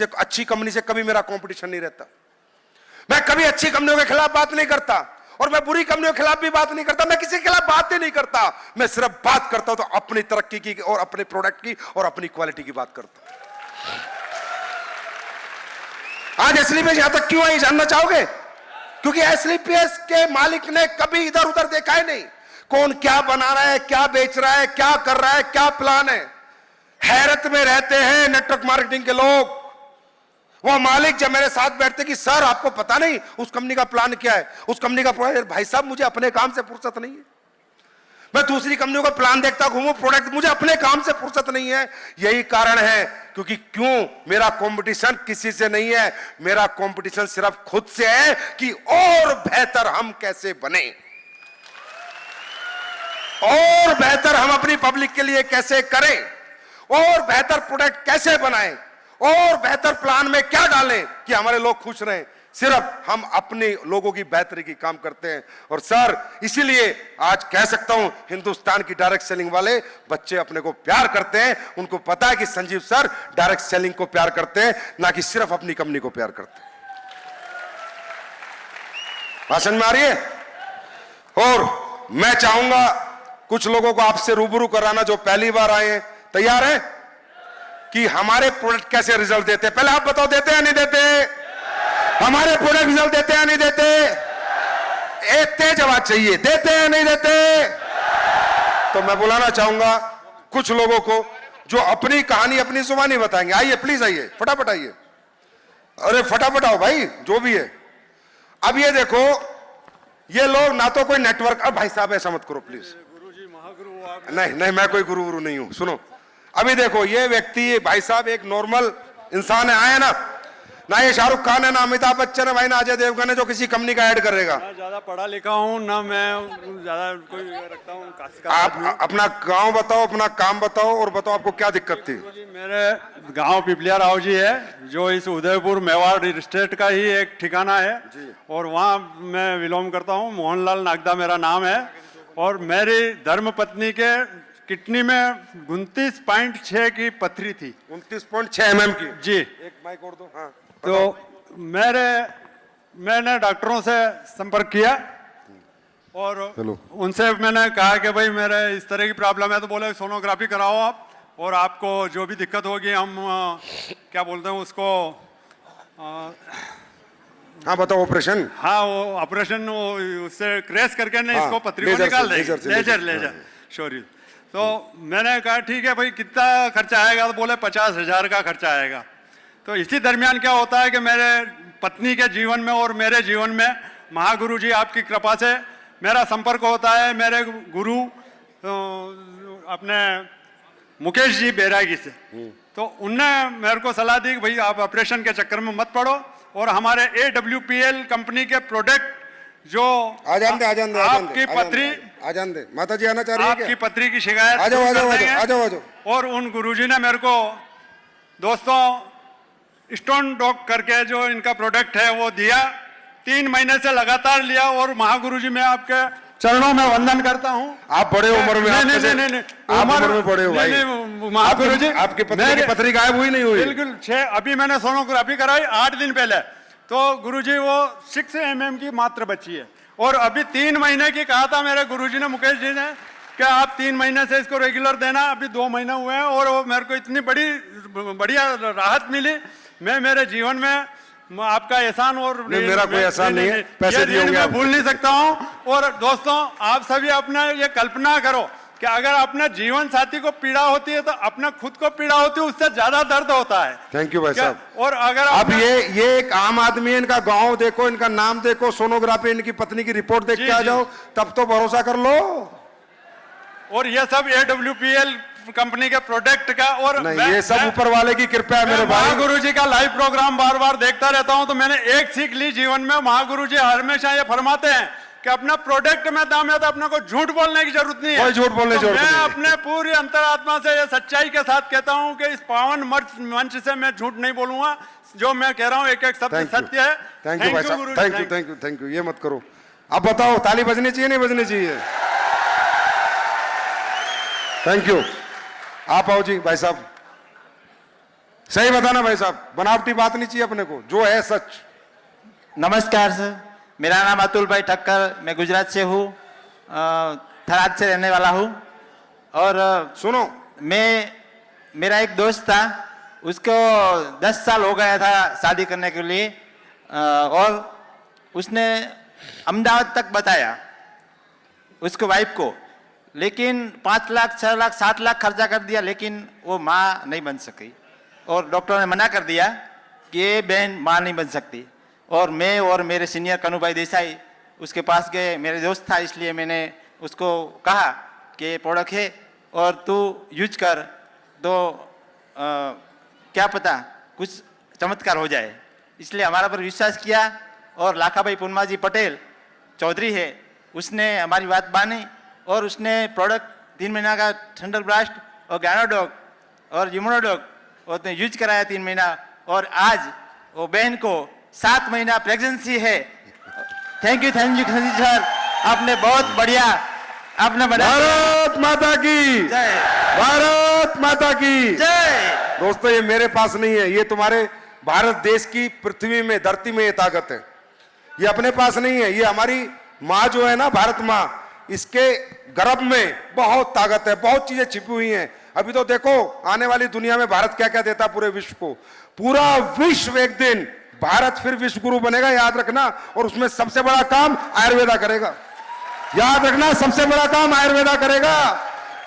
अच्छी कंपनी से कभी मेरा कंपटीशन नहीं रहता। मैं कभी अच्छी कंपनियों के खिलाफ बात नहीं करता और मैं बुरी कंपनियों के खिलाफ भी बात नहीं करता। मैं किसी के खिलाफ बात ही नहीं करता। मैं सिर्फ बात करता हूं तो अपनी तरक्की की और अपने प्रोडक्ट की और अपनी क्वालिटी की बात करता हूं। आज एसलीपीएस यहां तक क्यों आई जानना चाहोगे? क्योंकि एसलीपीएस के मालिक ने कभी इधर उधर देखा ही नहीं। कौन क्या बना रहा है, क्या बेच रहा है, क्या कर रहा है, क्या प्लान है। हैरत में रहते हैं नेटवर्क मार्केटिंग के लोग। वो मालिक जब मेरे साथ बैठते कि सर आपको पता नहीं उस कंपनी का प्लान क्या है, उस कंपनी का प्लान। भाई साहब मुझे अपने काम से फुर्सत नहीं है। मैं दूसरी कंपनियों का प्लान देखता घूमूं, प्रोडक्ट, मुझे अपने काम से फुर्सत नहीं है। यही कारण है क्योंकि क्यों मेरा कंपटीशन किसी से नहीं है। मेरा कंपटीशन सिर्फ खुद से है कि और बेहतर हम कैसे बने, और बेहतर हम अपनी पब्लिक के लिए कैसे करें, और बेहतर प्रोडक्ट कैसे बनाएं, और बेहतर प्लान में क्या डालें कि हमारे लोग खुश रहें। सिर्फ हम अपने लोगों की बेहतरी की काम करते हैं। और सर इसीलिए आज कह सकता हूं हिंदुस्तान की डायरेक्ट सेलिंग वाले बच्चे अपने को प्यार करते हैं। उनको पता है कि संजीव सर डायरेक्ट सेलिंग को प्यार करते हैं, ना कि सिर्फ अपनी कंपनी को प्यार करते हैं। भाषण में आ रही है। और मैं चाहूंगा कुछ लोगों को आपसे रूबरू कराना जो पहली बार आए हैं। तैयार है कि हमारे प्रोडक्ट कैसे रिजल्ट देते हैं? पहले आप बताओ, देते हैं नहीं देते? हमारे प्रोडक्ट रिजल्ट देते हैं नहीं देते? एक तेज आवाज चाहिए, देते हैं नहीं देते? तो मैं बुलाना चाहूंगा कुछ लोगों को जो अपनी कहानी अपनी जुबानी बताएंगे। आइए प्लीज, आइए फटाफट आइए। अरे फटाफट आओ भाई, जो भी है। अब ये देखो, ये लोग ना तो कोई नेटवर्क। अब भाई साहब ऐसा मत करो प्लीज। नहीं नहीं, मैं कोई गुरु नहीं हूं। सुनो, अभी देखो ये व्यक्ति भाई साहब एक नॉर्मल इंसान है, आए ना ये शाहरुख खान है, ना अमिताभ बच्चन है भाई, ना अजय देवगन है जो किसी कंपनी का ऐड करेगा। मैं ज्यादा पढ़ा लिखा हूँ ना, मैं ज्यादा कोई रखता हूँ। आप अपना गांव बताओ, अपना काम बताओ और बताओ आपको क्या दिक्कत थी। मेरे गांव पिपलिया राव जी है, जो इस उदयपुर मेवाड़ स्टेट का ही एक ठिकाना है और वहाँ मैं विलोम करता हूँ। मोहनलाल नागदा मेरा नाम है और मेरी धर्मपत्नी के किडनी में 29.6 की पथरी थी। 29.6 mm की जी। एक माइक और दो। हाँ, तो मैंने डॉक्टरों से संपर्क किया और उनसे मैंने कहा कि भाई मेरे इस तरह की प्रॉब्लम है। तो बोले सोनोग्राफी कराओ आप, और आपको जो भी दिक्कत होगी हम क्या बोलते हैं उसको, हाँ बताओ, ऑपरेशन। हाँ वो ऑपरेशन, वो उससे क्रैश करके ना इसको पथरी को निकाल देंगे। Laser sorry. तो मैंने कहा ठीक है भाई, कितना खर्चा आएगा? तो बोले 50,000 का खर्चा आएगा। तो इसी दरमियान क्या होता है कि मेरे पत्नी के जीवन में और मेरे जीवन में महागुरु जी आपकी कृपा से मेरा संपर्क होता है। मेरे गुरु अपने मुकेश जी बैरागी से, तो उनने मेरे को सलाह दी कि भाई आप ऑपरेशन के चक्कर में मत पड़ो और हमारे AWPL कंपनी के प्रोडक्ट जो आपकी पथरी, माता जी आना चाह रही है, आपकी पथरी की शिकायत आ जाओ। और उन गुरुजी ने मेरे को दोस्तों स्टोन डॉक करके जो इनका प्रोडक्ट है वो दिया। 3 महीने से लगातार लिया और महागुरुजी मैं आपके चरणों में वंदन करता हूँ। आप बड़े उम्र में, नहीं, आप उम्र में बड़े हो भाई। महागुरुजी आपकी पथरी गायब हुई नहीं हुई? बिल्कुल। अभी मैंने सोनोग्राफी कराई 8 दिन पहले, तो गुरुजी वो 6 mm की मात्र बची है और अभी 3 महीने की कहा था मेरे गुरुजी ने, मुकेश जी ने, कि आप 3 महीने से इसको रेगुलर देना। अभी 2 महीने हुए हैं और वो मेरे को इतनी बढ़िया राहत मिली। मैं मेरे जीवन में आपका एहसान और मेरा कोई एहसान नहीं है, पैसे दिए होंगे मैं भूल नहीं सकता हूँ। और दोस्तों आप सभी अपना ये कल्पना करो कि अगर अपने जीवन साथी को पीड़ा होती है तो अपना खुद को पीड़ा होती है, उससे ज्यादा दर्द होता है। थैंक यू भाई साहब। और अगर अब ये एक आम आदमी है, इनका गांव देखो, इनका नाम देखो, सोनोग्राफी इनकी पत्नी की रिपोर्ट देख के आ जाओ, तब तो भरोसा कर लो। और ये सब AWPL कंपनी के प्रोडक्ट का, और ये सब ऊपर वाले की कृपा है मेरे भाई। महागुरु जी का लाइव प्रोग्राम बार बार देखता रहता हूं तो मैंने एक सीख ली जीवन में। महागुरु जी हमेशा ये फरमाते हैं कि अपना प्रोडक्ट में दाम है तो अपने को झूठ बोलने की जरूरत नहीं है। कोई झूठ बोलने की जरूरत नहीं है। मैं अपने पूरी अंतरात्मा से ये सच्चाई के साथ कहता हूं कि इस पावन मंच से मैं झूठ नहीं बोलूंगा। जो मैं कह रहा हूं एक एक शब्द सत्य है। थैंक यू भाई साहब, थैंक यू। ये मत करो। अब बताओ, ताली बजनी चाहिए नहीं बजनी चाहिए? Thank you. आप आओ जी भाई साहब। सही बताना भाई साहब, बनावटी बात नहीं चाहिए अपने को, जो है सच। नमस्कार सर, मेरा नाम अतुल भाई ठक्कर, मैं गुजरात से हूँ, थराद से रहने वाला हूँ। और सुनो, मेरा एक दोस्त था, उसको 10 साल हो गया था शादी करने के लिए, और उसने अहमदाबाद तक बताया उसको वाइफ को, लेकिन 5 लाख 6 लाख 7 लाख खर्चा कर दिया, लेकिन वो माँ नहीं बन सकी। और डॉक्टर ने मना कर दिया कि ये बहन माँ नहीं बन सकती। और मैं और मेरे सीनियर कन्हू भाई देसाई उसके पास गए, मेरे दोस्त था, इसलिए मैंने उसको कहा कि ये प्रोडक्ट है और तू यूज कर, तो क्या पता कुछ चमत्कार हो जाए। इसलिए हमारा पर विश्वास किया, और लाखाभाई पुन्माजी पटेल चौधरी है, उसने हमारी बात मानी, और उसने प्रोडक्ट 3 महीना का थंडर ब्लास्ट और गैनोडॉग और इम्यूनोडॉग उसने यूज कराया 3 महीना, और आज वो बहन को 7 महीना प्रेगनेंसी है। थैंक यू सर, आपने बहुत बढ़िया, आपने भारत माता की जय, भारत माता की जय। दोस्तों, ये मेरे पास नहीं है, ये तुम्हारे भारत देश की पृथ्वी में, धरती में ये ताकत है, ये अपने पास नहीं है। ये हमारी माँ जो है ना, भारत माँ, इसके गर्भ में बहुत ताकत है, बहुत चीजें छिपी हुई हैं। अभी तो देखो आने वाली दुनिया में भारत क्या क्या देता है पूरे विश्व को। पूरा विश्व एक दिन भारत फिर विश्व गुरु बनेगा, याद रखना। और उसमें सबसे बड़ा काम आयुर्वेदा करेगा, याद रखना, सबसे बड़ा काम आयुर्वेदा करेगा।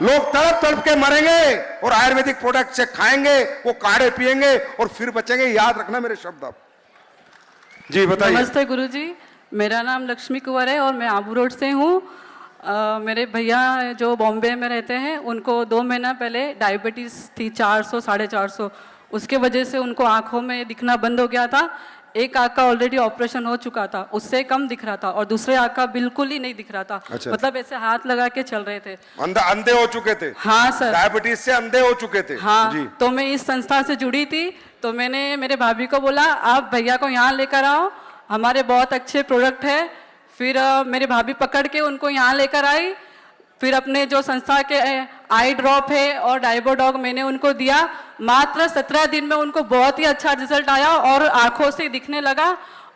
लोग तड़प तड़प के मरेंगे और आयुर्वेदिक प्रोडक्ट से खाएंगे, वो काढ़े पिएंगे और फिर बचेंगे, याद रखना मेरे शब्द। आप जी बताइए। नमस्ते गुरुजी, मेरा नाम लक्ष्मी कुंवर है और मैं आबू रोड से हूँ। मेरे भैया जो बॉम्बे में रहते हैं, उनको 2 महीना पहले डायबिटीज़ थी 400 450, उसके वजह से उनको आँखों में दिखना बंद हो गया था। एक आँख का ऑलरेडी ऑपरेशन हो चुका था, उससे कम दिख रहा था, और दूसरे आँख का बिल्कुल ही नहीं दिख रहा था। अच्छा। मतलब ऐसे हाथ लगा के चल रहे थे, अंधे हो चुके थे। हाँ सर, डायबिटीज से अंधे हो चुके थे। हाँ जी। तो मैं इस संस्था से जुड़ी थी, तो मैंने मेरे भाभी को बोला आप भैया को यहाँ लेकर आओ, हमारे बहुत अच्छे प्रोडक्ट है। फिर मेरी भाभी पकड़ के उनको यहाँ लेकर आई। फिर अपने जो संस्था के आई ड्रॉप है और डाइबोडॉग मैंने उनको दिया। मात्र 17 दिन में उनको बहुत ही अच्छा रिजल्ट आया और आंखों से दिखने लगा,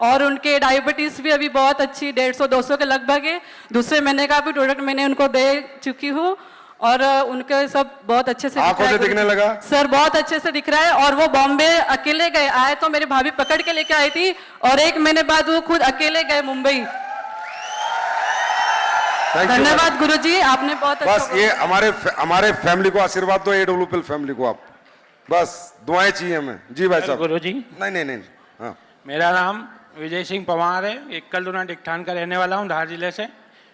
और उनके डायबिटीज़ भी अभी बहुत अच्छी 150-200 के लगभग है। दूसरे महीने का भी प्रोडक्ट मैंने उनको दे चुकी हूँ, और उनके सब बहुत अच्छे से आंखों से दिखने लगा सर, बहुत अच्छे से दिख रहा है। और वो बॉम्बे अकेले गए, आए तो मेरी भाभी पकड़ के लेके आई थी, और 1 महीने बाद वो खुद अकेले गए मुंबई। धन्यवाद गुरुजी, आपने बहुत अच्छा। बस ये हमारे फैमिली को आशीर्वाद दो, AWPL फैमिली को आप, बस दुआएं चाहिए हमें। जी भाई साहब। गुरुजी, नहीं, हाँ। मेरा नाम विजय सिंह पवार है, इक्कलदुना डिकठान का रहने वाला हूँ, धार जिले से।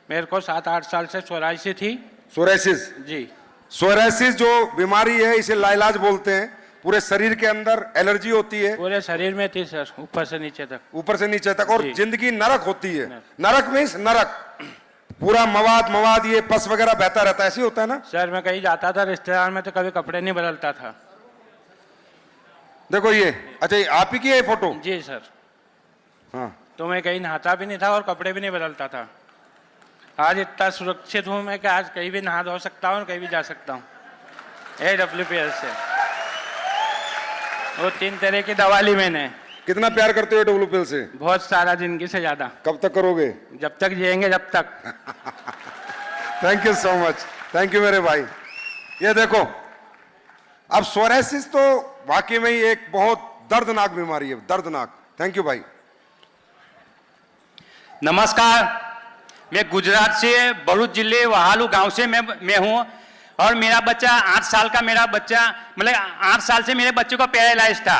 मेरे को 7-8 साल से सोराइसिस थी। सोराइसिस जी, सोराइसिस जो बीमारी है, इसे लाइलाज बोलते हैं। पूरे शरीर के अंदर एलर्जी होती है, पूरे शरीर में थी सर, ऊपर से नीचे तक। ऊपर से नीचे तक, और जी। जिंदगी नरक होती है। नरक मीन्स नरक, पूरा मवाद ये पस वगैरह बहता रहता है, ऐसे होता है ना सर। मैं कहीं जाता था रिश्तेदार में तो कभी कपड़े नहीं बदलता था। देखो ये, अच्छा ये आप ही की है फोटो? जी सर। हाँ। तो मैं कहीं नहाता भी नहीं था और कपड़े भी नहीं बदलता था। आज इतना सुरक्षित हूँ मैं कि आज कहीं भी नहा धो सकता हूँ और कहीं भी जा सकता हूँ AWPL से। वो 3 तरह की दवा ली मैंने। कितना प्यार करते हो AWPL से? बहुत सारा, जिंदगी से ज्यादा। कब तक करोगे? जब तक जिएंगे, जब तक। Thank you so much, thank you मेरे भाई। ये देखो, अब सोराइसिस तो वाकई में ही एक बहुत दर्दनाक बीमारी है, दर्दनाक। थैंक यू भाई। नमस्कार, मैं गुजरात से भरूच जिले वहालू गांव से मैं हूं, और मेरा बच्चा 8 साल का, मेरा बच्चा मतलब 8 साल से मेरे बच्चे को पैरालाइज था।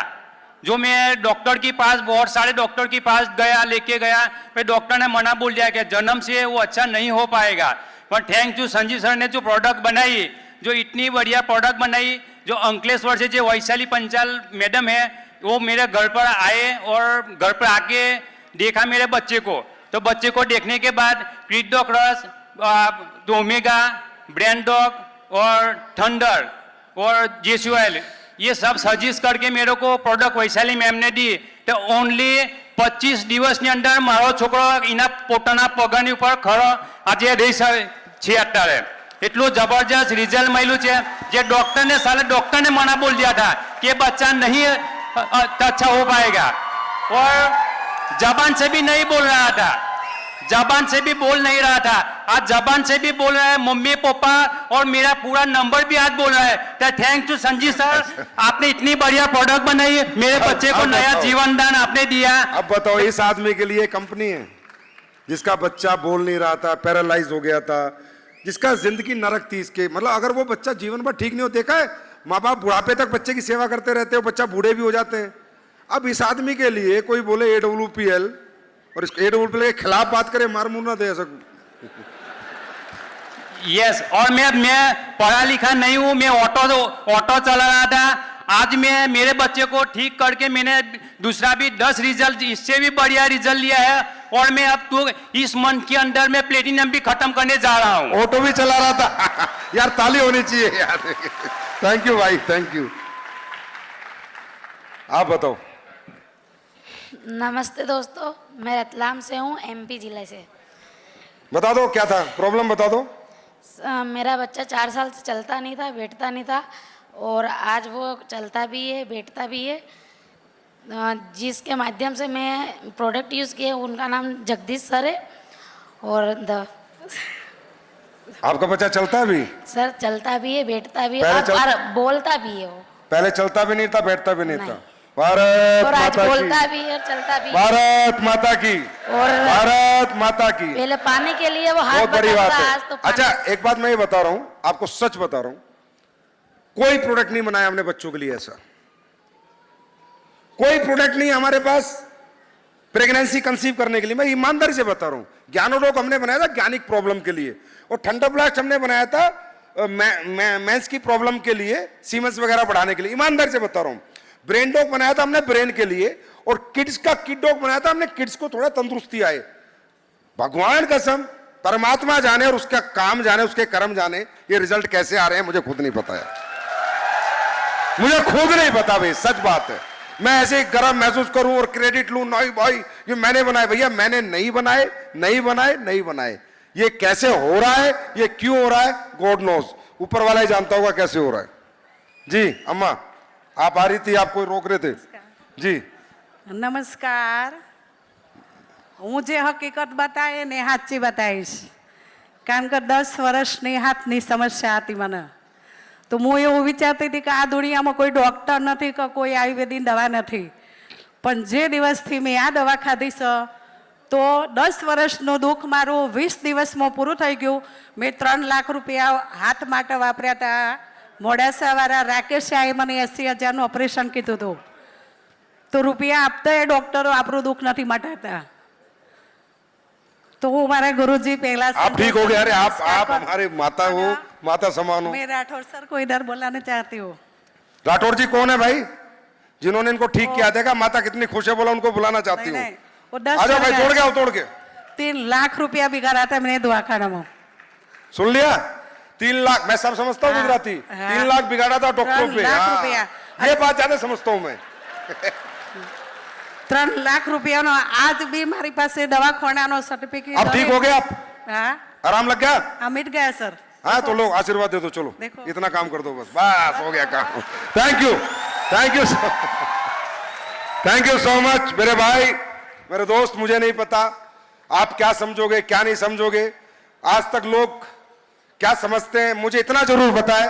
जो मैं डॉक्टर के पास, बहुत सारे डॉक्टर के पास गया, लेके गया, फिर डॉक्टर ने मना बोल दिया कि जन्म से वो अच्छा नहीं हो पाएगा। पर थैंक यू संजीव सर ने जो प्रोडक्ट बनाई, जो इतनी बढ़िया प्रोडक्ट बनाई, जो अंकलेश्वर से जो वैशाली पंचाल मैडम है, वो मेरे घर पर आए और घर पर आके देखा मेरे बच्चे को। तो बच्चे को देखने के बाद क्रिडॉक रस, ओमेगा, ब्रेन डॉग और थंडर और जेसी ऑयल, ये सब सजेस्ट करके मेरे को प्रोडक्ट वैशाली मैम ने दी। तो ओनली 25 દિવસની અંદર મારો છોકરો એના પોતાના પગની ઉપર ખરો આજે રહી છે અત્યારે। એટલું જબરજસ્ત રિઝલ્ટ મળ્યું છે જે ડોક્ટરને મना बोल दिया था कि ये बच्चा नहीं अच्छा हो पाएगा और जबान से भी नहीं बोल रहा था, जबान से भी बोल नहीं रहा था, आज जबान से भी बोल रहा है, मम्मी पापा और मेरा पूरा नंबर भी आज बोल रहा है। तो थैंक यू संजीव सर, आपने इतनी बढ़िया प्रोडक्ट बनाई, मेरे बच्चे को नया जीवन दान आपने दिया। अब बताओ, इस आदमी के लिए कंपनी है जिसका बच्चा बोल नहीं रहा था, पैरालाइज हो गया था, जिसका जिंदगी नरक थी इसके, मतलब अगर वो बच्चा जीवन भर ठीक नहीं हो, देखा है माँ बाप बुढ़ापे तक बच्चे की सेवा करते रहते हो, बच्चा बूढ़े भी हो जाते हैं। अब इस आदमी के लिए कोई बोले AWPL और इस AWPL के खिलाफ बात करे, मार मुंह ना दे ऐसा। यस, और मैं पढ़ा लिखा नहीं हूँ, मैं ऑटो चला रहा था, आज मैं मेरे बच्चे को ठीक करके मैंने दूसरा भी 10 रिजल्ट, इससे भी बढ़िया रिजल्ट लिया है और मैं अब तो इस मंथ के अंदर में प्लेटिनम भी खत्म करने जा रहा हूँ। ऑटो भी चला रहा था यार, ताली होनी चाहिए यार। थैंक यू भाई, थैंक यू। आप बताओ। नमस्ते दोस्तों, मैं रतलाम से हूँ, MP जिले से। बता दो क्या था प्रॉब्लम, बता दो। मेरा बच्चा 4 साल से चलता नहीं था, बैठता नहीं था और आज वो चलता भी है, बैठता भी है। जिसके माध्यम से मैं प्रोडक्ट यूज़ किया, उनका नाम जगदीश सर है। और आपका बच्चा चलता भी? सर चलता भी है, बैठता भी है और बोलता भी है। वो पहले चलता भी नहीं था, बैठता भी नहीं था। और भारत आज माता बोलता की, भी है और चलता भी है। भारत माता की, और भारत माता की। पहले पानी के लिए वो हाथ बहुत बड़ी बात बढ़ाता, है। आज तो पानी- अच्छा एक बात मैं ये बता रहा हूं, आपको सच बता रहा हूं, कोई प्रोडक्ट नहीं बनाया हमने बच्चों के लिए ऐसा, कोई प्रोडक्ट नहीं हमारे पास प्रेगनेंसी कंसीव करने के लिए। मैं ईमानदारी से बता रहा हूं, ज्ञानोडोक हमने बनाया था ज्ञानिक प्रॉब्लम के लिए, और थंडर ब्लास्ट हमने बनाया था मेंस की प्रॉब्लम के लिए, सीमेंस वगैरह बढ़ाने के लिए। ईमानदारी से बता रहा हूं, ब्रेन डॉक बनाया था हमने ब्रेन के लिए, और किड्स का किड डॉक बनाया था हमने किड्स को थोड़ा तंदुरुस्ती आए। भगवान कसम, परमात्मा जाने और उसका काम जाने, उसके कर्म जाने, ये रिजल्ट कैसे आ रहे हैं मुझे खुद नहीं पता है, मुझे खुद नहीं पता भाई, सच बात है। मैं ऐसे ही गर्व महसूस करूं और क्रेडिट लूं, नहीं भाई ये मैंने बनाए, भैया मैंने नहीं बनाए, नहीं बनाए, नहीं बनाए। ये कैसे हो रहा है, ये क्यों हो रहा है, गॉड नोज, ऊपर वाला ही जानता होगा कैसे हो रहा है। जी अम्मा आप आ रही थी, आप कोई रोक रहे थे? जी નમસ્કાર, હું જે હકીકત બતાવી ને સાચી બતાવીશ, કારણ કે 10 વર્ષની હાથની સમસ્યા હતી મને, તો હું એવું વિચારતી હતી કે આ દુનિયામાં કોઈ ડૉક્ટર નથી કે કોઈ આયુર્વેદિક દવા નથી, પણ જે દિવસથી મેં આ દવા ખાધી છે તો 10 વર્ષનું દુઃખ મારું 20 દિવસમાં પૂરું થઈ ગયું. મેં 3 લાખ રૂપિયા હાથ માટે વાપર્યા હતા. મોડાસાવાળા રાકેશ શાહે મને 80,000નું ઓપરેશન કીધું હતું, तो रुपया आपता है डॉक्टरो आपरू दुख नहीं मटाता, तो वो हमारे गुरुजी पहला आप ठीक हो गए? अरे आप हमारे माता हो, माता समान हो। मैं राठौर सर को इधर बुलाना चाहती हूँ। राठौर जी कौन है भाई जिन्होंने इनको ठीक किया? देखा माता कितनी खुश है, बोला उनको बुलाना चाहती हूँ। वो 10 आ जाओ भाई, तोड़ के आओ, तोड़ के। 3 लाख रुपया बिगाड़ा था मैंने दवाखाना में। सुन लिया? 3 लाख, मैं सब समझता हूँ गुजराती। 3 लाख बिगाड़ा था डॉक्टरों 3 पे। लाख हाँ, रुपया। ये बात ज्यादा समझता हूँ मैं। 3 लाख रुपया नो आज भी हमारी पास दवाखाना नो सर्टिफिकेट। अब ठीक हो गए आप? हाँ, आराम लग गया? हाँ मिट गया सर। हाँ तो लो आशीर्वाद दे दो, चलो देखो। इतना काम कर दो बस, बस हो गया काम। Thank you, thank you, thank you so much मेरे भाई, मेरे दोस्त। मुझे नहीं पता आप क्या समझोगे क्या नहीं समझोगे, आज तक लोग क्या समझते हैं, मुझे इतना जरूर पता है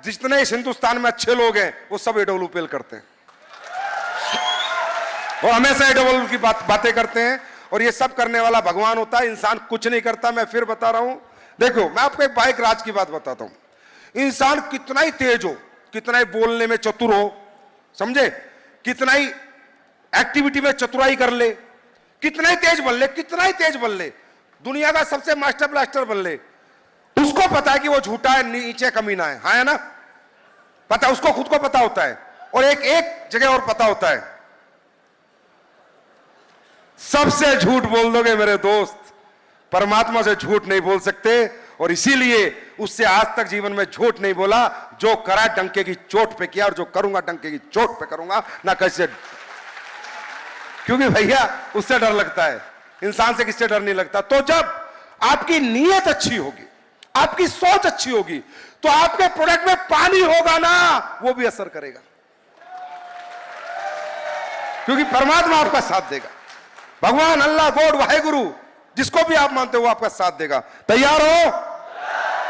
जितने इस हिंदुस्तान में अच्छे लोग हैं वो सब AWPL करते हैं, वो हमेशा AWPL की बातें करते हैं, और ये सब करने वाला भगवान होता है, इंसान कुछ नहीं करता। मैं फिर बता रहा हूं, देखो मैं आपको एक बाइक राज की बात बताता हूं। इंसान कितना ही तेज हो, कितना ही बोलने में चतुर हो, समझे, कितना ही एक्टिविटी में चतुराई कर ले, कितना ही तेज बन ले, कितना ही तेज बन ले, दुनिया का सबसे मास्टर ब्लास्टर बन ले, उसको पता है कि वो झूठा है, नीचे कमीना है, हाँ है ना, पता, उसको खुद को पता होता है। और एक जगह और पता होता है, सबसे झूठ बोल दोगे मेरे दोस्त, परमात्मा से झूठ नहीं बोल सकते, और इसीलिए उससे आज तक जीवन में झूठ नहीं बोला। जो करा डंके की चोट पे किया, और जो करूंगा डंके की चोट पे करूंगा, ना कैसे, क्योंकि भैया उससे डर लगता है, इंसान से किससे डर नहीं लगता। तो जब आपकी नीयत अच्छी होगी, आपकी सोच अच्छी होगी तो आपके प्रोडक्ट में पानी होगा ना, वो भी असर करेगा, क्योंकि परमात्मा आपका साथ देगा। भगवान, अल्लाह, गॉड, वाहेगुरु, जिसको भी आप मानते हो वो आपका साथ देगा। तैयार हो?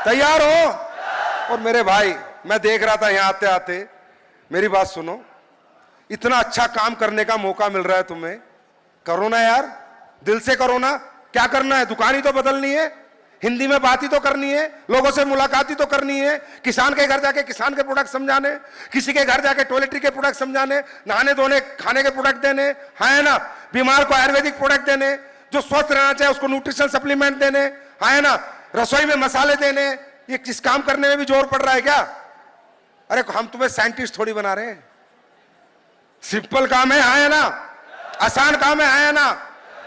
तैयार हो? और मेरे भाई, मैं देख रहा था यहां आते आते, मेरी बात सुनो, इतना अच्छा काम करने का मौका मिल रहा है तुम्हें, करो ना यार, दिल से करो ना। क्या करना है? दुकान ही तो बदलनी है, हिंदी में बात ही तो करनी है, लोगों से मुलाकात ही तो करनी है, किसान के घर जाके किसान के प्रोडक्ट समझाने, किसी के घर जाके टॉयलेटरी के प्रोडक्ट समझाने, नहाने धोने खाने के प्रोडक्ट देने, है ना, बीमार को आयुर्वेदिक प्रोडक्ट देने, जो स्वस्थ रहना चाहे उसको न्यूट्रिशन सप्लीमेंट देने, है ना, रसोई में मसाले देने। ये किस काम करने में भी जोर पड़ रहा है क्या? अरे हम तुम्हें साइंटिस्ट थोड़ी बना रहे हैं, सिंपल काम है ना, आसान काम है ना।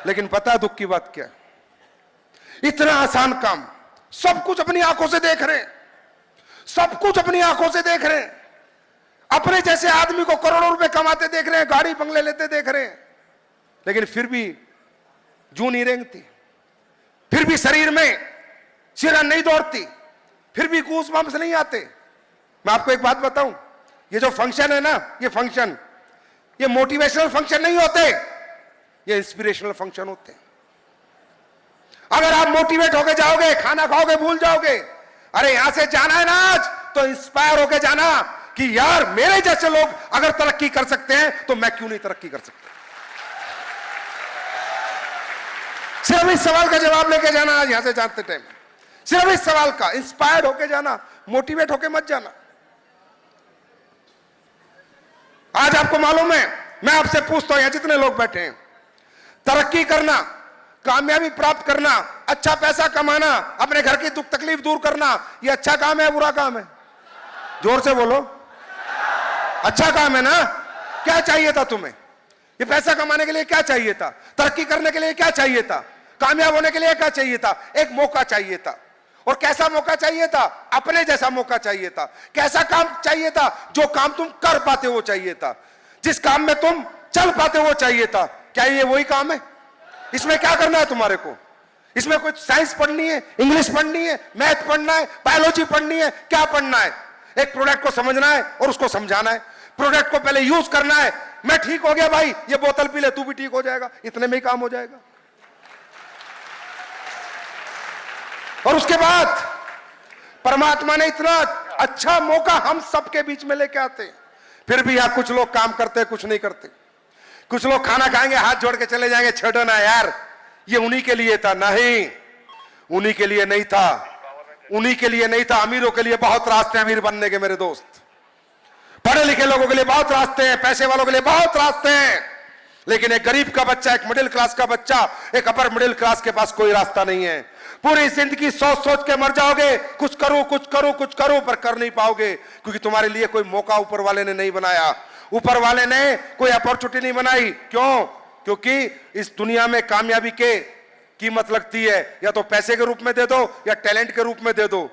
लेकिन पता है दुख की बात क्या है? इतना आसान काम, सब कुछ अपनी आंखों से देख रहे हैं, सब कुछ अपनी आंखों से देख रहे हैं, अपने जैसे आदमी को करोड़ों रुपए कमाते देख रहे हैं, गाड़ी बंगले लेते देख रहे हैं, लेकिन फिर भी जूं नहीं रेंगती, फिर भी शरीर में सिरन नहीं दौड़ती, फिर भी गूस बम्स नहीं आते। मैं आपको एक बात बताऊं, ये जो फंक्शन है ना, ये फंक्शन, ये मोटिवेशनल फंक्शन नहीं होते, ये इंस्पिरेशनल फंक्शन होते हैं। अगर आप मोटिवेट होके जाओगे, खाना खाओगे भूल जाओगे, अरे यहां से जाना है ना आज, तो इंस्पायर होके जाना कि यार मेरे जैसे लोग अगर तरक्की कर सकते हैं तो मैं क्यों नहीं तरक्की कर सकता। सिर्फ इस सवाल का जवाब लेके जाना आज यहां से जाते टाइम, सिर्फ इस सवाल का, इंस्पायर्ड होके जाना, मोटिवेट होके मत जाना। आज आपको मालूम है, मैं आपसे पूछता हूं, यहां जितने लोग बैठे हैं, तरक्की करना, कामयाबी प्राप्त करना, अच्छा पैसा कमाना, अपने घर की दुख तकलीफ दूर करना, ये अच्छा काम है बुरा काम है? जोर से बोलो, अच्छा काम है ना? क्या चाहिए था तुम्हें? ये पैसा कमाने के लिए क्या चाहिए था? तरक्की करने के लिए क्या चाहिए था? कामयाब होने के लिए क्या चाहिए था? एक मौका चाहिए था। और कैसा मौका चाहिए था? अपने जैसा मौका चाहिए था। कैसा काम चाहिए था? जो काम तुम कर पाते वो चाहिए था, जिस काम में तुम चल पाते वो चाहिए था। क्या ये वही काम है? इसमें क्या करना है तुम्हारे को? इसमें कुछ साइंस पढ़नी है, इंग्लिश पढ़नी है, मैथ पढ़ना है, बायोलॉजी पढ़नी है, क्या पढ़ना है? एक प्रोडक्ट को समझना है और उसको समझाना है, प्रोडक्ट को पहले यूज करना है। मैं ठीक हो गया भाई, ये बोतल पी ले, तू भी ठीक हो जाएगा, इतने में ही काम हो जाएगा। और उसके बाद परमात्मा ने इतना अच्छा मौका हम सबके बीच में लेके आते हैं, फिर भी यहां कुछ लोग काम करते कुछ नहीं करते। कुछ लोग खाना खाएंगे, हाथ जोड़ के चले जाएंगे, छोड़ो ना यार, ये उन्हीं के लिए था। नहीं, उन्हीं के लिए नहीं था, उन्हीं के लिए नहीं था। अमीरों के लिए बहुत रास्ते हैं अमीर बनने के मेरे दोस्त, पढ़े लिखे लोगों के लिए बहुत रास्ते हैं, पैसे वालों के लिए बहुत रास्ते हैं, लेकिन एक गरीब का बच्चा, एक मिडिल क्लास का बच्चा, एक अपर मिडिल क्लास के पास कोई रास्ता नहीं है। पूरी जिंदगी सोच सोच के मर जाओगे, कुछ करूं कुछ करूं कुछ करूं, पर कर नहीं पाओगे, क्योंकि तुम्हारे लिए कोई मौका ऊपर वाले ने नहीं बनाया, ऊपर वाले ने कोई अपॉर्चुनिटी नहीं बनाई। क्यों? क्योंकि इस दुनिया में कामयाबी के कीमत लगती है, या तो पैसे के रूप में दे दो, या टैलेंट के रूप में दे दो,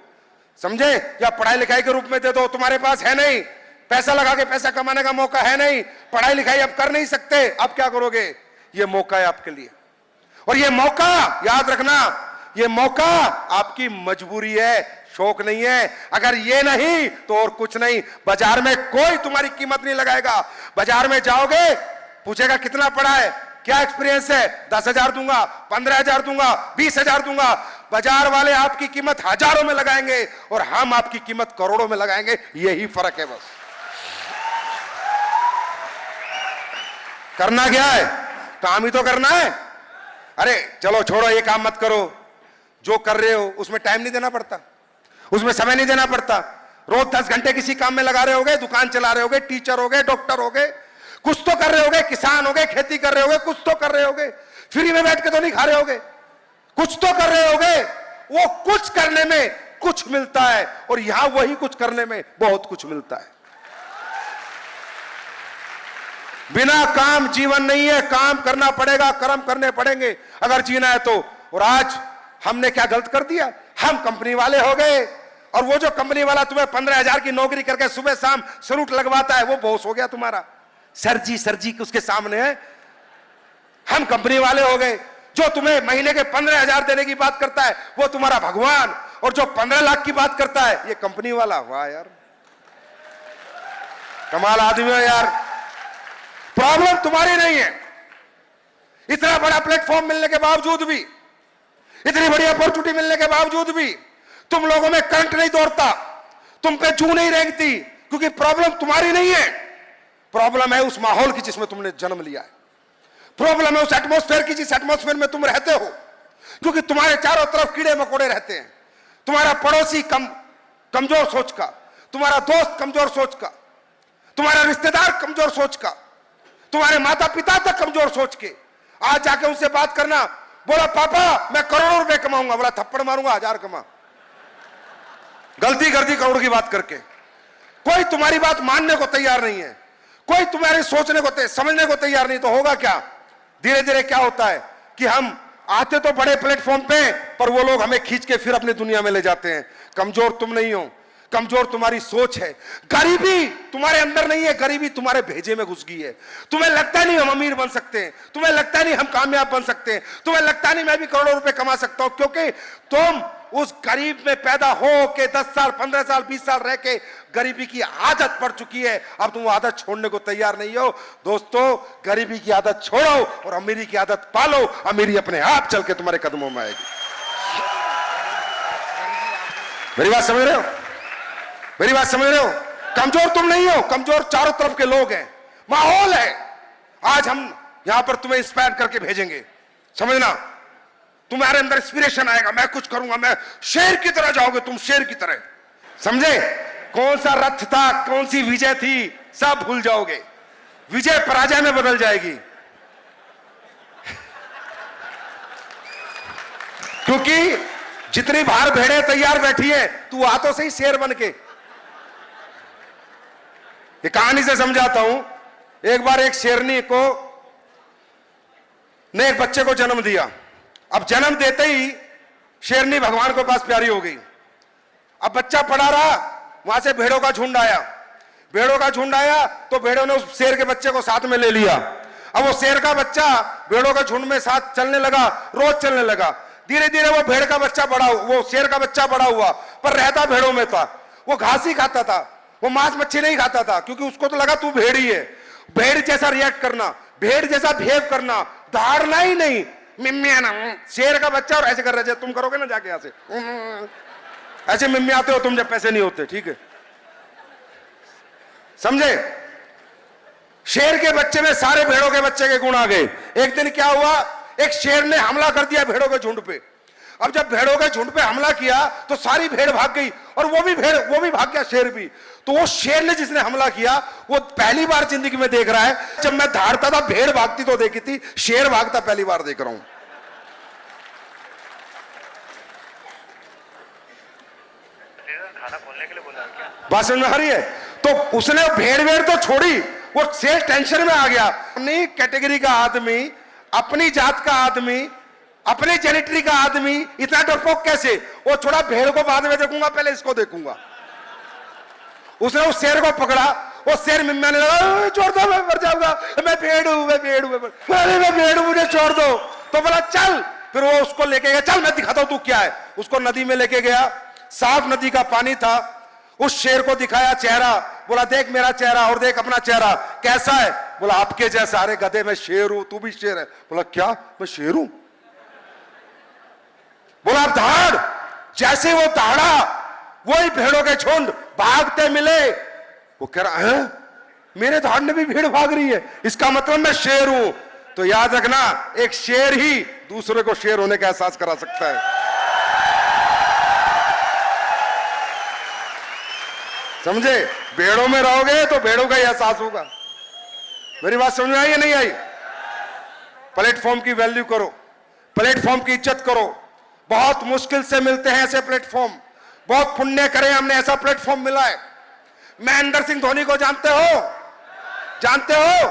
समझे, या पढ़ाई लिखाई के रूप में दे दो। तुम्हारे पास है नहीं, पैसा लगा के पैसा कमाने का मौका है नहीं, पढ़ाई लिखाई अब कर नहीं सकते, अब क्या करोगे? ये मौका है आपके लिए, और ये मौका याद रखना, ये मौका आपकी मजबूरी है, शौक नहीं है। अगर ये नहीं तो और कुछ नहीं। बाजार में कोई तुम्हारी कीमत नहीं लगाएगा। बाजार में जाओगे, पूछेगा कितना पढ़ा है, क्या एक्सपीरियंस है, 10,000 दूंगा, 15,000 दूंगा, 20,000 दूंगा। बाजार वाले आपकी कीमत हजारों में लगाएंगे और हम आपकी कीमत करोड़ों में लगाएंगे। यही फर्क है बस। करना क्या है? काम ही तो करना है। अरे चलो छोड़ो, ये काम मत करो, जो कर रहे हो उसमें टाइम नहीं देना पड़ता, उसमें समय नहीं देना पड़ता। रोज 10 घंटे किसी काम में लगा रहे होगे, दुकान चला रहे होगे, टीचर हो गए, डॉक्टर हो गए, कुछ तो कर रहे होगे, किसान हो गए, खेती कर रहे होगे, कुछ तो कर रहे होगे, फ्री में बैठ के तो नहीं खा रहे होगे, कुछ तो कर रहे होगे। वो कुछ करने में कुछ मिलता है, और यहां वही कुछ करने में बहुत कुछ मिलता है। बिना काम जीवन नहीं है, काम करना पड़ेगा, कर्म करने पड़ेंगे अगर जीना है तो। और आज हमने क्या गलत कर दिया? हम कंपनी वाले हो गए, और वो जो कंपनी वाला तुम्हें 15,000 की नौकरी करके सुबह शाम सलूट लगवाता है, वो बॉस हो गया तुम्हारा। सर जी उसके सामने है, हम कंपनी वाले हो गए। जो तुम्हें महीने के 15,000 देने की बात करता है, वो तुम्हारा भगवान। और जो 15 लाख की बात करता है ये कंपनी वाला। वाह यार, कमाल आदमी हो यार। प्रॉब्लम तुम्हारी नहीं है। इतना बड़ा प्लेटफॉर्म मिलने के बावजूद भी, इतनी बड़ी अपॉर्चुनिटी मिलने के बावजूद भी तुम लोगों में करंट नहीं दौड़ता, तुम पे जू नहीं रेंगती, क्योंकि प्रॉब्लम तुम्हारी नहीं है। प्रॉब्लम है उस माहौल की जिसमें तुमने जन्म लिया है। प्रॉब्लम है उस एटमॉस्फेयर की जिस एटमॉस्फेयर में तुम रहते हो, क्योंकि तुम्हारे चारों तरफ कीड़े मकोड़े रहते हैं। तुम्हारा पड़ोसी कमजोर सोच का, तुम्हारा दोस्त कमजोर सोच का, तुम्हारा रिश्तेदार कमजोर सोच का, तुम्हारे माता पिता तक कमजोर सोच के। आज जाके उनसे बात करना, बोला पापा मैं करोड़ों रुपए कमाऊंगा, बोला थप्पड़ मारूंगा 1000 कमा। गलती कर दी करोड़ की बात करके। कोई तुम्हारी बात मानने को तैयार नहीं है, कोई तुम्हारे सोचने को समझने को तैयार नहीं। तो होगा क्या, धीरे धीरे क्या होता है कि हम आते तो बड़े प्लेटफॉर्म पे, पर वो लोग हमें खींच के फिर अपनी दुनिया में ले जाते हैं। कमजोर तुम नहीं हो, कमजोर तुम्हारी सोच है। गरीबी तुम्हारे अंदर नहीं है, गरीबी तुम्हारे भेजे में घुस गई है। तुम्हें लगता नहीं हम अमीर बन सकते हैं, तुम्हें लगता नहीं हम कामयाब बन सकते हैं, तुम्हें लगता नहीं मैं भी करोड़ों रुपए कमा सकता हूं, क्योंकि तुम उस गरीब में पैदा हो के 10 साल 15 साल 20 साल रह के गरीबी की आदत पड़ चुकी है। अब तुम वो आदत छोड़ने को तैयार नहीं हो। दोस्तों, गरीबी की आदत छोड़ो और अमीरी की आदत पालो। अमीरी अपने आप चल के तुम्हारे कदमों में आएगी। मेरी बात समझ रहे हो? मेरी बात समझ रहे हो? कमजोर तुम नहीं हो, कमजोर चारों तरफ के लोग हैं, माहौल है। आज हम यहां पर तुम्हें इंस्पायर करके भेजेंगे, समझना। तुम्हारे अंदर इंस्पिरेशन आएगा, मैं कुछ करूंगा, मैं शेर की तरह जाओगे तुम, शेर की तरह। समझे? कौन सा रथ था, कौन सी विजय थी, सब भूल जाओगे। विजय पराजय में बदल जाएगी, क्योंकि जितनी बाहर भेड़े तैयार बैठी है, तू आ तो सही शेर बन के। ये कहानी से समझाता हूं। एक बार एक शेरनी को ने एक बच्चे को जन्म दिया। अब जन्म देते ही शेरनी भगवान के पास प्यारी हो गई। अब बच्चा पड़ा रहा, वहां से भेड़ों का झुंड आया। भेड़ों का झुंड आया तो भेड़ों ने उस शेर के बच्चे को साथ में ले लिया। अब वो शेर का बच्चा भेड़ों के झुंड में साथ चलने लगा, रोज चलने लगा। धीरे धीरे वो भेड़ का बच्चा बड़ा, वो शेर का बच्चा बड़ा हुआ, पर रहता भेड़ों में था। वो घास ही खाता था, वो मांस मच्छी नहीं खाता था, क्योंकि उसको तो लगा तू भेड़ ही है। भेड़ जैसा रिएक्ट करना, भेड़ जैसा बिहेव करना, दहाड़ना ही नहीं, मिम्मिया ना। शेर का बच्चा और ऐसे कर रहे थे, तुम करोगे ना जाके यहां से ऐसे मिम्मियाते हो तुम जब पैसे नहीं होते, ठीक है? समझे? शेर के बच्चे में सारे भेड़ों के बच्चे के गुण आ गए। एक दिन क्या हुआ, एक शेर ने हमला कर दिया भेड़ों के झुंड पे। अब जब भेड़ों के झुंड पे हमला किया तो सारी भेड़ भाग गई, और वो भी भाग गया, शेर भी। तो वो शेर ने जिसने हमला किया, वो पहली बार जिंदगी में देख रहा है, जब मैं दहाड़ता था भेड़ भागती तो देखी थी, शेर भागता पहली बार देख रहा हूं। बात समझ में आ रही है? तो उसने भेड़ तो छोड़ी, वो शेर टेंशन में आ गया। अपनी कैटेगरी का आदमी, अपनी जात का आदमी, अपने जेनेटरी का आदमी इतना डरपोक कैसे? वो छोड़ा, भेड़ को बाद में देखूंगा, पहले इसको देखूंगा। उसने उस शेर को पकड़ा, वो शेर मिम्याने लगा, छोड़ दो मैं मर जाऊंगा, मैं भेड़ हूं, मैं भेड़ हूं, मैं भेड़ हूं, मुझे छोड़ दो। तो बोला चल, फिर वो उसको लेके गया, चल मैं दिखाता हूं तू क्या है। उसको नदी में लेके गया, साफ नदी का पानी था। उस शेर को दिखाया चेहरा, बोला देख मेरा चेहरा और देख अपना चेहरा कैसा है। बोला आपके जैसा। अरे गधे, मैं शेर हूं, तू भी शेर है। बोला क्या, मैं शेर हूं? बोला आप दहाड़। जैसे वो दहाड़ा, वही भेड़ों के झुंड भागते मिले। वो कह रहा है मेरे दहाड़ने भी भीड़ भाग रही है, इसका मतलब मैं शेर हूं। तो याद रखना, एक शेर ही दूसरे को शेर होने का एहसास करा सकता है। समझे? भेड़ों में रहोगे तो भेड़ों का ही एहसास होगा। मेरी बात समझ में आई या नहीं आई? प्लेटफॉर्म की वैल्यू करो, प्लेटफॉर्म की इज्जत करो। बहुत मुश्किल से मिलते हैं ऐसे प्लेटफॉर्म, बहुत पुण्य करें हमने ऐसा प्लेटफॉर्म मिला है। महेंद्र सिंह धोनी को जानते हो? जानते हो?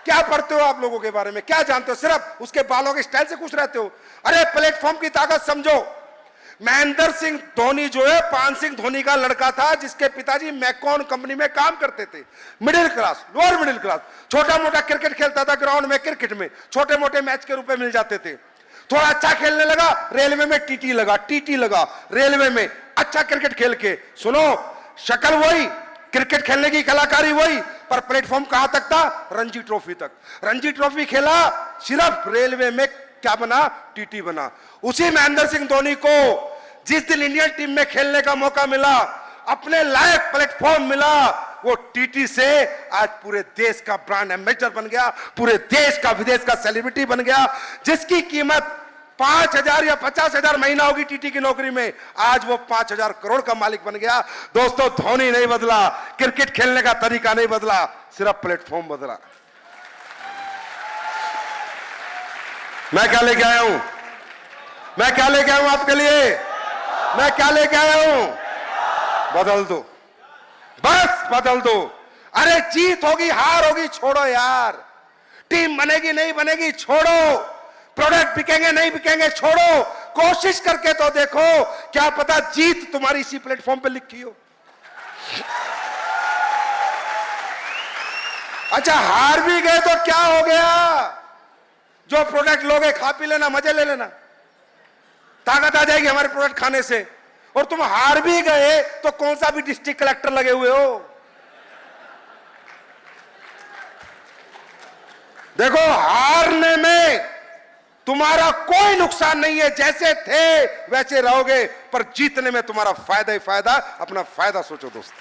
क्या पढ़ते हो आप लोगों के बारे में, क्या जानते हो? सिर्फ उसके बालों के स्टाइल से खुश रहते हो। अरे प्लेटफॉर्म की ताकत समझो। महेंद्र सिंह धोनी जो है, पान सिंह धोनी का लड़का था, जिसके पिताजी मैकॉन कंपनी में काम करते थे। Middle class, lower middle class, छोटा मोटा क्रिकेट खेलता था ग्राउंड में, क्रिकेट में छोटे मोटे मैच के रुपए मिल जाते थे। थोड़ा अच्छा खेलने लगा, रेलवे में टीटी लगा, टीटी लगा रेलवे में, अच्छा क्रिकेट खेल के, सुनो शक्ल वही, क्रिकेट खेलने की कलाकारी वही, पर प्लेटफॉर्म कहां तक था? रणजी ट्रॉफी तक। रणजी ट्रॉफी खेला, सिर्फ रेलवे में क्या बना? टीटी बना। उसी महेंद्र सिंह धोनी को जिस दिन इंडियन टीम में खेलने का मौका मिला, अपने लायक प्लेटफॉर्म मिला, वो टीटी से आज पूरे देश का ब्रांड एम्बेसडर बन गया, पूरे देश का विदेश का सेलिब्रिटी बन गया, जिसकी कीमत 5,000 या 50,000 महीना होगी टीटी की नौकरी में, आज वो 5,000 करोड़ का मालिक बन गया। दोस्तों, धोनी नहीं बदला, क्रिकेट खेलने का तरीका नहीं बदला, सिर्फ प्लेटफॉर्म बदला। मैं क्या लेके आया हूं? मैं क्या लेके आया हूं आपके लिए? मैं क्या लेके आया हूं? बदल दो, बस बदल दो। अरे जीत होगी हार होगी छोड़ो यार, टीम बनेगी नहीं बनेगी छोड़ो, प्रोडक्ट बिकेंगे नहीं बिकेंगे छोड़ो, कोशिश करके तो देखो, क्या पता जीत तुम्हारी इसी प्लेटफॉर्म पे लिखी हो। अच्छा, हार भी गए तो क्या हो गया? जो प्रोडक्ट लोगे खा पी लेना, मजे ले लेना, ताकत आ जाएगी हमारे प्रोडक्ट खाने से। और तुम हार भी गए तो कौन सा भी डिस्ट्रिक्ट कलेक्टर लगे हुए हो? देखो, हारने में तुम्हारा कोई नुकसान नहीं है, जैसे थे वैसे रहोगे, पर जीतने में तुम्हारा फायदा ही फायदा। अपना फायदा सोचो दोस्त।